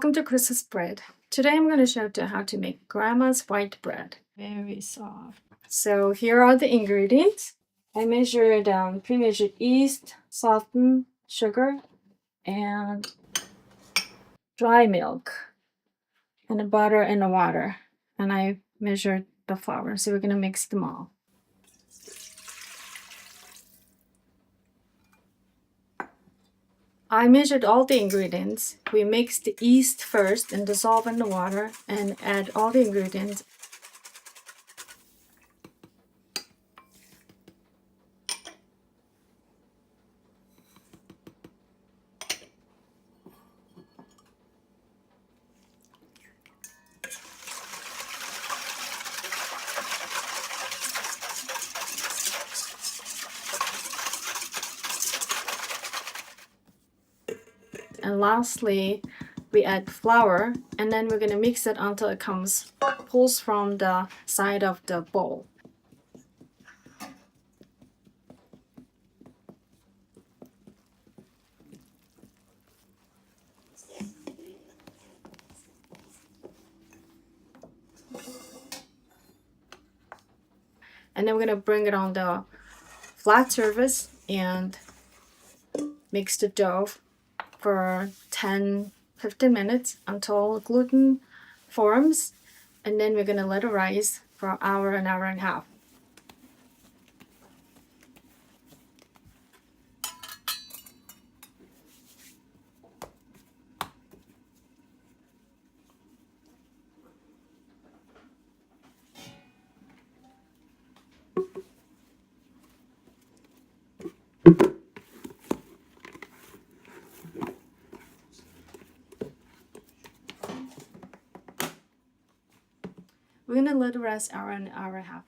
Welcome to Chris's Bread. Today I'm going to show you how to make grandma's white bread. Very soft. So here are the ingredients. I measured pre-measured yeast, softened sugar, and dry milk, and the butter and the water. And I measured the flour. So we're going to mix them all. I measured all the ingredients. We mix the yeast first and dissolve in the water and add all the ingredients. And lastly, we add flour, and then we're going to mix it until it pulls from the side of the bowl. And then we're going to bring it on the flat surface and mix the dough for 10-15 minutes until gluten forms, and then we're going to let it rise for an hour and a half. We're going to let it rest hour and a half.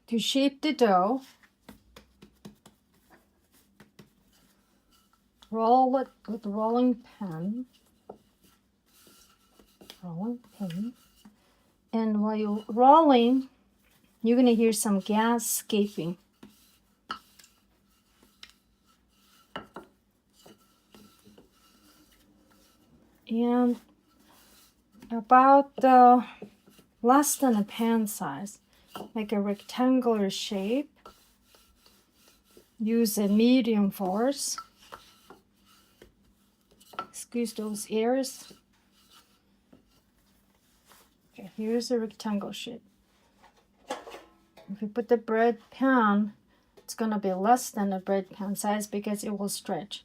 To shape the dough, roll it with a rolling pin. And while you're rolling, you're going to hear some gas escaping. And about less than a pan size, make a rectangular shape. Use a medium force. Squeeze those ears. Okay, here's a rectangle shape. If you put the bread pan, it's gonna be less than the bread pan size because it will stretch.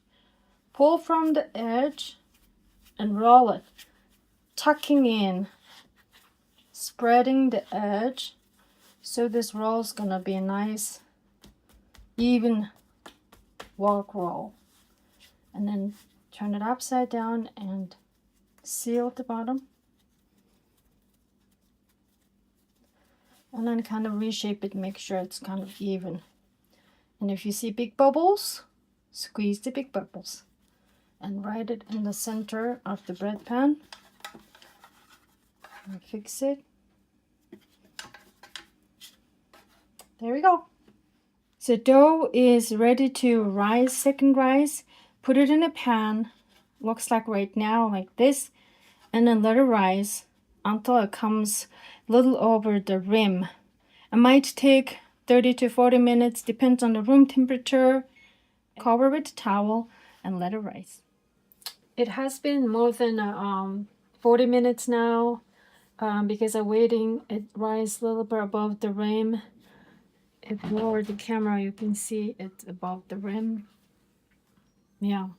Pull from the edge and roll it, tucking in, spreading the edge. So this roll is gonna be a nice, even walk roll. And then turn it upside down and seal at the bottom. And then kind of reshape it, make sure it's kind of even. And if you see big bubbles, squeeze the big bubbles. And write it in the center of the bread pan. And fix it. There we go. So dough is ready to rise, second rise. Put it in a pan, looks like right now, like this. And then let it rise until it comes a little over the rim. It might take 30 to 40 minutes, depends on the room temperature. Cover with a towel and let it rise. It has been more than 40 minutes now because I'm waiting. It rises a little bit above the rim. If you lower the camera, you can see it's above the rim. Yeah,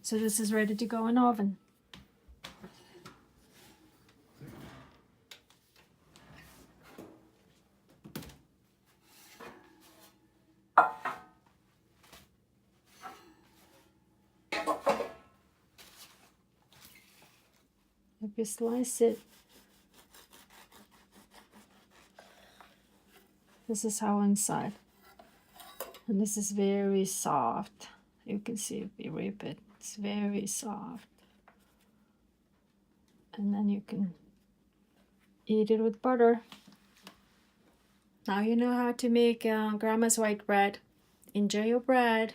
so this is ready to go in the oven. If you slice it, this is how inside. And this is very soft. You can see if you rip it, it's very soft. And then you can eat it with butter. Now you know how to make grandma's white bread. Enjoy your bread.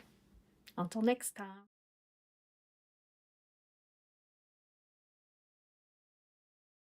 Until next time.